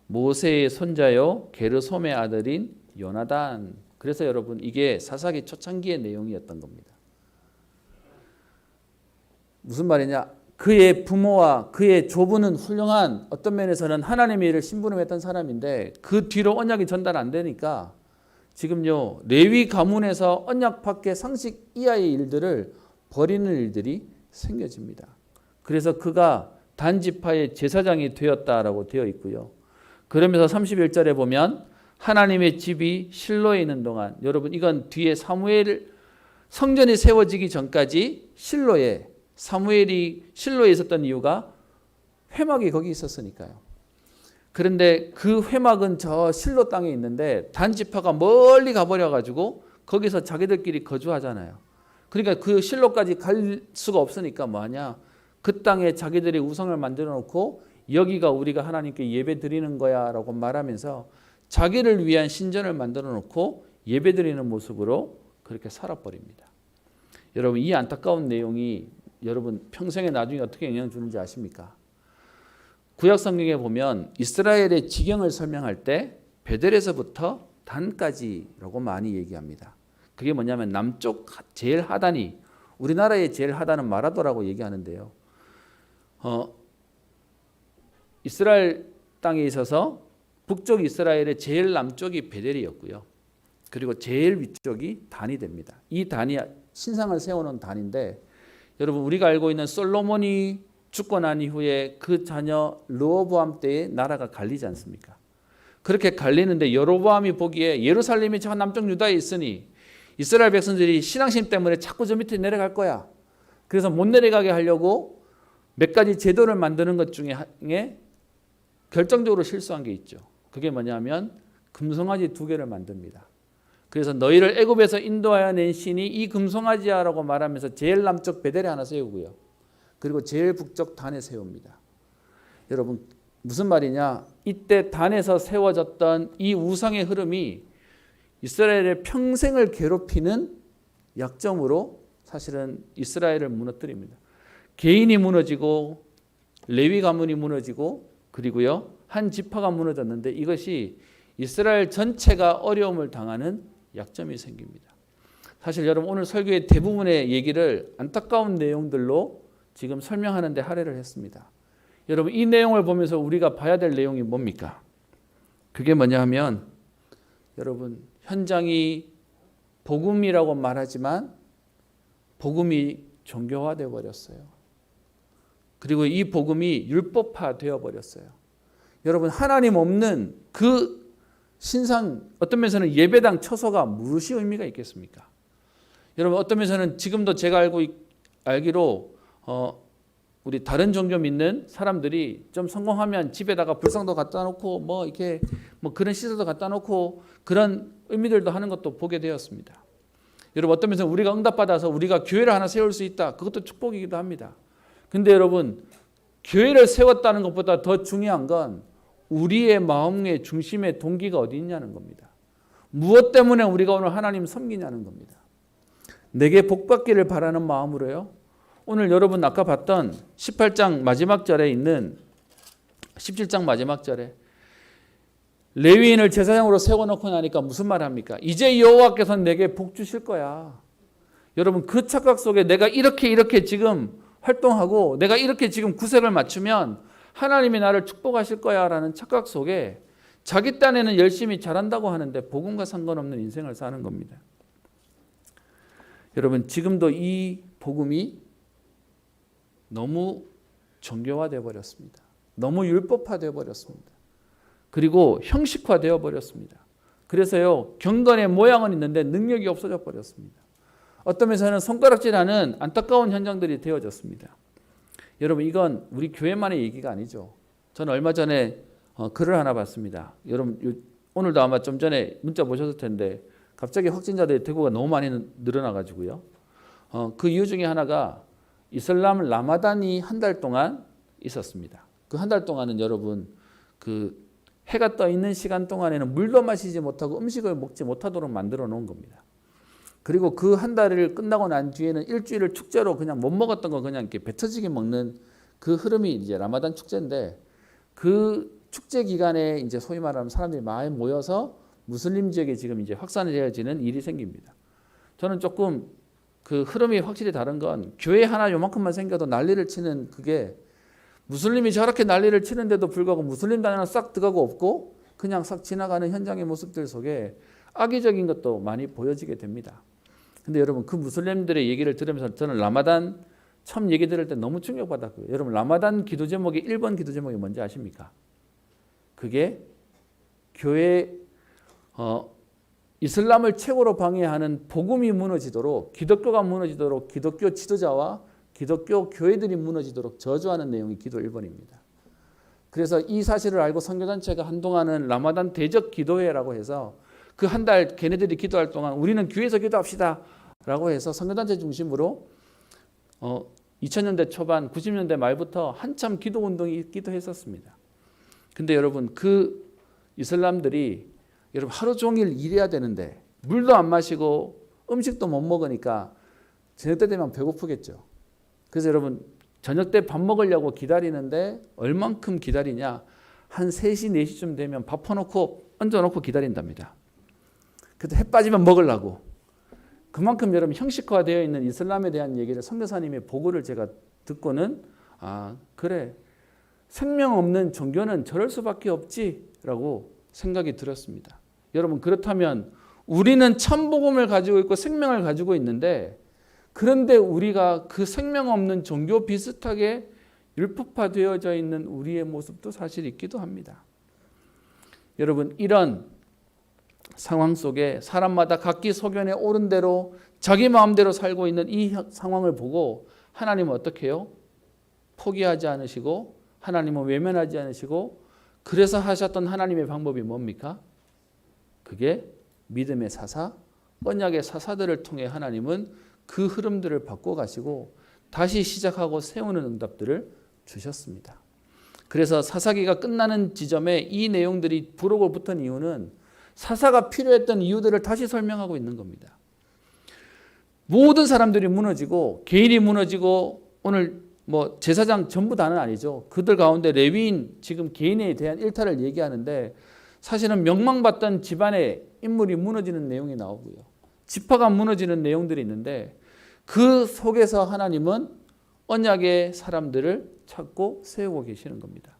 모세의 손자요 게르솜의 아들인 요나단. 그래서 여러분 이게 사사기 초창기의 내용이었던 겁니다. 무슨 말이냐? 그의 부모와 그의 조부는 훌륭한 어떤 면에서는 하나님의 일을 심부름했던 사람인데 그 뒤로 언약이 전달 안 되니까 지금요 레위 가문에서 언약 밖의 상식 이하의 일들을 버리는 일들이 생겨집니다. 그래서 그가 단지파의 제사장이 되었다라고 되어 있고요. 그러면서 31절에 보면 하나님의 집이 실로에 있는 동안, 여러분 이건 뒤에 사무엘 성전이 세워지기 전까지 사무엘이 실로에 있었던 이유가 회막이 거기 있었으니까요. 그런데 그 회막은 저 실로 땅에 있는데 단지파가 멀리 가버려 가지고 거기서 자기들끼리 거주하잖아요. 그러니까 그 실로까지 갈 수가 없으니까 뭐하냐? 그 땅에 자기들이 우상을 만들어 놓고 여기가 우리가 하나님께 예배 드리는 거야 라고 말하면서 자기를 위한 신전을 만들어 놓고 예배 드리는 모습으로 그렇게 살아버립니다. 여러분 이 안타까운 내용이 여러분 평생에 나중에 어떻게 영향을 주는지 아십니까? 구약 성경에 보면 이스라엘의 지경을 설명할 때 베델에서부터 단까지라고 많이 얘기합니다. 그게 뭐냐면 남쪽 제일 하단이, 우리나라의 제일 하단은 마라도라고 얘기하는데요. 이스라엘 땅에 있어서 북쪽 이스라엘의 제일 남쪽이 베델이었고요. 그리고 제일 위쪽이 단이 됩니다. 이 단이 신상을 세우는 단인데, 여러분 우리가 알고 있는 솔로몬이 죽고 난 이후에 그 자녀 르호보암 때에 나라가 갈리지 않습니까? 그렇게 갈리는데 여로보암이 보기에 예루살렘이 저 남쪽 유다에 있으니 이스라엘 백성들이 신앙심 때문에 자꾸 저 밑에 내려갈 거야. 그래서 못 내려가게 하려고 몇 가지 제도를 만드는 것 중에 결정적으로 실수한 게 있죠. 그게 뭐냐면 금송아지 2개를 만듭니다. 그래서 너희를 애굽에서 인도하여 낸 신이 이 금송아지야라고 말하면서 제일 남쪽 베델에 하나 세우고요. 그리고 제일 북쪽 단에 세웁니다. 여러분 무슨 말이냐? 이때 단에서 세워졌던 이 우상의 흐름이 이스라엘의 평생을 괴롭히는 약점으로 사실은 이스라엘을 무너뜨립니다. 개인이 무너지고 레위 가문이 무너지고 그리고요 한 지파가 무너졌는데 이것이 이스라엘 전체가 어려움을 당하는 약점이 생깁니다. 사실 여러분 오늘 설교의 대부분의 얘기를 안타까운 내용들로 지금 설명하는 데 할애를 했습니다. 여러분 이 내용을 보면서 우리가 봐야 될 내용이 뭡니까? 그게 뭐냐 하면 여러분 현장이 복음이라고 말하지만 복음이 종교화되어 버렸어요. 그리고 이 복음이 율법화되어 버렸어요. 여러분 하나님 없는 그 신상, 어떤 면에서는 예배당 처소가 무엇이 의미가 있겠습니까? 여러분 어떤 면에서는 지금도 제가 알기로 우리 다른 종교 믿는 사람들이 좀 성공하면 집에다가 불상도 갖다 놓고 뭐 이렇게 뭐 그런 시설도 갖다 놓고 그런 의미들도 하는 것도 보게 되었습니다. 여러분 어떤 면에서 우리가 응답받아서 우리가 교회를 하나 세울 수 있다. 그것도 축복이기도 합니다. 근데 여러분 교회를 세웠다는 것보다 더 중요한 건 우리의 마음의 중심의 동기가 어디 있냐는 겁니다. 무엇 때문에 우리가 오늘 하나님 섬기냐는 겁니다. 내게 복받기를 바라는 마음으로요. 오늘 여러분 아까 봤던 18장 마지막 절에 있는 17장 마지막 절에 레위인을 제사장으로 세워놓고 나니까 무슨 말 합니까? 이제 여호와께서는 내게 복 주실 거야. 여러분 그 착각 속에 내가 이렇게 지금 활동하고 내가 이렇게 지금 구색을 맞추면 하나님이 나를 축복하실 거야 라는 착각 속에 자기 딴에는 열심히 잘한다고 하는데 복음과 상관없는 인생을 사는 겁니다. 여러분 지금도 이 복음이 너무 정교화되어 버렸습니다. 너무 율법화되어 버렸습니다. 그리고 형식화되어 버렸습니다. 그래서요 경건의 모양은 있는데 능력이 없어져 버렸습니다. 어떤 면에서는 손가락질하는 안타까운 현장들이 되어졌습니다. 여러분 이건 우리 교회만의 얘기가 아니죠. 저는 얼마 전에 글을 하나 봤습니다. 여러분 오늘도 아마 좀 전에 문자 보셨을 텐데 갑자기 확진자들의 대구가 너무 많이 늘어나가지고요. 그 이유 중에 하나가 이슬람 라마단이 한 달 동안 있었습니다. 그 한 달 동안은 여러분 그 해가 떠 있는 시간 동안에는 물도 마시지 못하고 음식을 먹지 못하도록 만들어 놓은 겁니다. 그리고 그 한 달을 끝나고 난 뒤에는 일주일을 축제로 그냥 못 먹었던 거 그냥 이렇게 배 터지게 먹는 그 흐름이 이제 라마단 축제인데, 그 축제 기간에 이제 소위 말하면 사람들이 많이 모여서 무슬림 지역에 지금 이제 확산되어지는 일이 생깁니다. 저는 조금 그 흐름이 확실히 다른 건, 교회 하나 요만큼만 생겨도 난리를 치는, 그게 무슬림이 저렇게 난리를 치는데도 불구하고 무슬림 단위는 싹 들어가고 없고 그냥 싹 지나가는 현장의 모습들 속에 악의적인 것도 많이 보여지게 됩니다. 근데 여러분, 그 무슬림들의 얘기를 들으면서 저는 라마단 처음 얘기 들을 때 너무 충격받았고요. 여러분, 라마단 기도 제목이 1번 기도 제목이 뭔지 아십니까? 그게 교회 이슬람을 최고로 방해하는 복음이 무너지도록, 기독교가 무너지도록, 기독교 지도자와 기독교 교회들이 무너지도록 저주하는 내용이 기도 1번입니다. 그래서 이 사실을 알고 선교단체가 한동안은 라마단 대적 기도회라고 해서 그 한 달 걔네들이 기도할 동안 우리는 교회에서 기도합시다 라고 해서 선교단체 중심으로 2000년대 초반 90년대 말부터 한참 기도운동이 있기도 했었습니다. 근데 여러분, 그 이슬람들이 여러분 하루 종일 일해야 되는데 물도 안 마시고 음식도 못 먹으니까 저녁 때 되면 배고프겠죠. 그래서 여러분, 저녁 때 밥 먹으려고 기다리는데 얼만큼 기다리냐, 한 3시 4시쯤 되면 밥 퍼놓고 얹어놓고 기다린답니다. 그래서 해 빠지면 먹으려고. 그만큼 여러분 형식화되어 있는 이슬람에 대한 얘기를 선교사님의 보고를 제가 듣고는, 아 그래, 생명 없는 종교는 저럴 수밖에 없지라고 생각이 들었습니다. 여러분, 그렇다면 우리는 참복음을 가지고 있고 생명을 가지고 있는데, 그런데 우리가 그 생명 없는 종교 비슷하게 율법화되어져 있는 우리의 모습도 사실 있기도 합니다. 여러분, 이런 상황 속에 사람마다 각기 소견에 옳은 대로 자기 마음대로 살고 있는 이 상황을 보고 하나님은 어떻게 해요? 포기하지 않으시고 하나님은 외면하지 않으시고, 그래서 하셨던 하나님의 방법이 뭡니까? 그게 믿음의 사사, 언약의 사사들을 통해 하나님은 그 흐름들을 바꿔가시고 다시 시작하고 세우는 응답들을 주셨습니다. 그래서 사사기가 끝나는 지점에 이 내용들이 부록으로 붙은 이유는 사사가 필요했던 이유들을 다시 설명하고 있는 겁니다. 모든 사람들이 무너지고 개인이 무너지고, 오늘 뭐 제사장 전부 다는 아니죠. 그들 가운데 레위인 지금 개인에 대한 일탈을 얘기하는데, 사실은 명망받던 집안의 인물이 무너지는 내용이 나오고요. 지파가 무너지는 내용들이 있는데, 그 속에서 하나님은 언약의 사람들을 찾고 세우고 계시는 겁니다.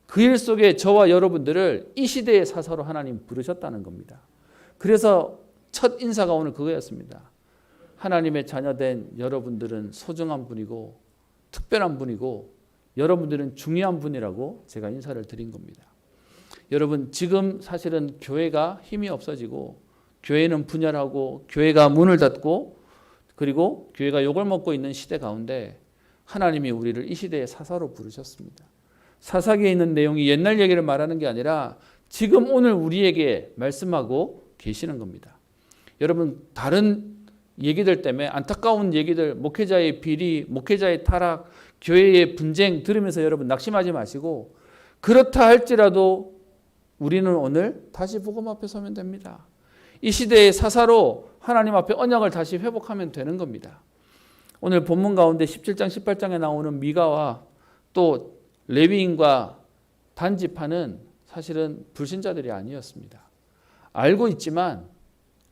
그 일 속에 저와 여러분들을 이 시대의 사사로 하나님 부르셨다는 겁니다. 그래서 첫 인사가 오늘 그거였습니다. 하나님의 자녀된 여러분들은 소중한 분이고 특별한 분이고 여러분들은 중요한 분이라고 제가 인사를 드린 겁니다. 여러분, 지금 사실은 교회가 힘이 없어지고 교회는 분열하고 교회가 문을 닫고 그리고 교회가 욕을 먹고 있는 시대 가운데 하나님이 우리를 이 시대의 사사로 부르셨습니다. 사사기에 있는 내용이 옛날 얘기를 말하는 게 아니라 지금 오늘 우리에게 말씀하고 계시는 겁니다. 여러분, 다른 얘기들 때문에 안타까운 얘기들, 목회자의 비리, 목회자의 타락, 교회의 분쟁 들으면서 여러분 낙심하지 마시고, 그렇다 할지라도 우리는 오늘 다시 복음 앞에 서면 됩니다. 이 시대의 사사로 하나님 앞에 언약을 다시 회복하면 되는 겁니다. 오늘 본문 가운데 17장 18장에 나오는 미가와 또 레위인과 단지파는 사실은 불신자들이 아니었습니다. 알고 있지만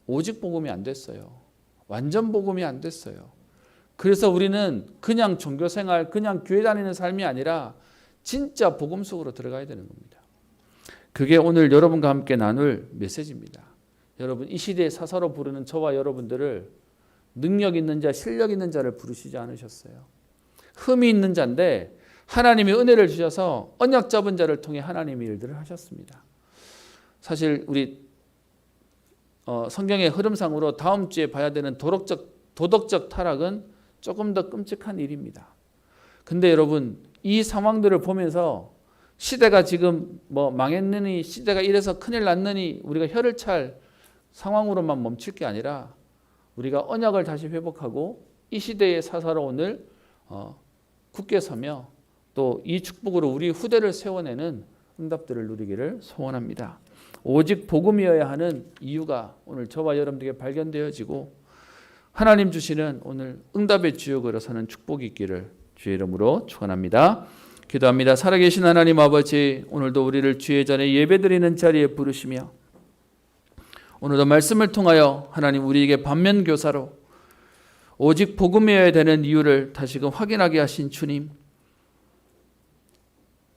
오직 복음이 안 됐어요. 완전 복음이 안 됐어요. 그래서 우리는 그냥 종교생활, 그냥 교회 다니는 삶이 아니라 진짜 복음 속으로 들어가야 되는 겁니다. 그게 오늘 여러분과 함께 나눌 메시지입니다. 여러분, 이 시대의 사사로 부르는 저와 여러분들을 능력 있는 자, 실력 있는 자를 부르시지 않으셨어요. 흠이 있는 자인데 하나님이 은혜를 주셔서 언약 잡은 자를 통해 하나님의 일들을 하셨습니다. 사실 우리 성경의 흐름상으로 다음 주에 봐야 되는 도덕적 타락은 조금 더 끔찍한 일입니다. 근데 여러분, 이 상황들을 보면서 시대가 지금 뭐 망했느니, 시대가 이래서 큰일 났느니 우리가 혀를 찰 상황으로만 멈출 게 아니라 우리가 언약을 다시 회복하고 이 시대의 사사로 오늘 굳게 서며 또 이 축복으로 우리 후대를 세워내는 응답들을 누리기를 소원합니다. 오직 복음이어야 하는 이유가 오늘 저와 여러분들에게 발견되어지고, 하나님 주시는 오늘 응답의 주역으로 서는 축복이 있기를 주의 이름으로 축원합니다. 기도합니다. 살아계신 하나님 아버지, 오늘도 우리를 주의 전에 예배드리는 자리에 부르시며 오늘도 말씀을 통하여 하나님 우리에게 반면교사로 오직 복음이어야 되는 이유를 다시금 확인하게 하신 주님,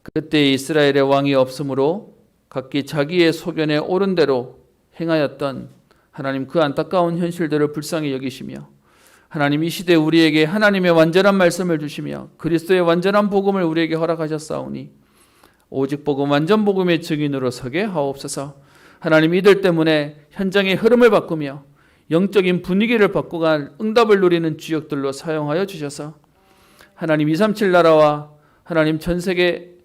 그때 이스라엘의 왕이 없으므로 각기 자기의 소견에 옳은 대로 행하였던 하나님 그 안타까운 현실들을 불쌍히 여기시며 하나님 이 시대 우리에게 하나님의 완전한 말씀을 주시며 그리스도의 완전한 복음을 우리에게 허락하셨사오니 오직 복음 완전 복음의 증인으로 서게 하옵소서. 하나님 이들 때문에 현장의 흐름을 바꾸며 영적인 분위기를 바꿔갈 응답을 누리는 주역들로 사용하여 주셔서 하나님 237 나라와 하나님 전 세계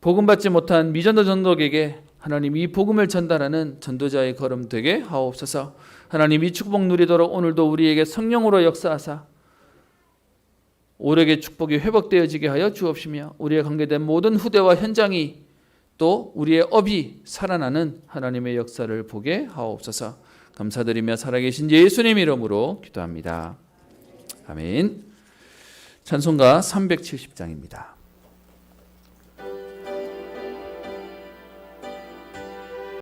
복음받지 못한 미전도 전도객에게 하나님 이 복음을 전달하는 전도자의 걸음 되게 하옵소서. 하나님 이 축복 누리도록 오늘도 우리에게 성령으로 역사하사 오력의 축복이 회복되어지게 하여 주옵시며 우리의 관계된 모든 후대와 현장이 또 우리의 업이 살아나는 하나님의 역사를 보게 하옵소서. 감사드리며 살아계신 예수님 이름으로 기도합니다. 아멘. 찬송가 370장입니다.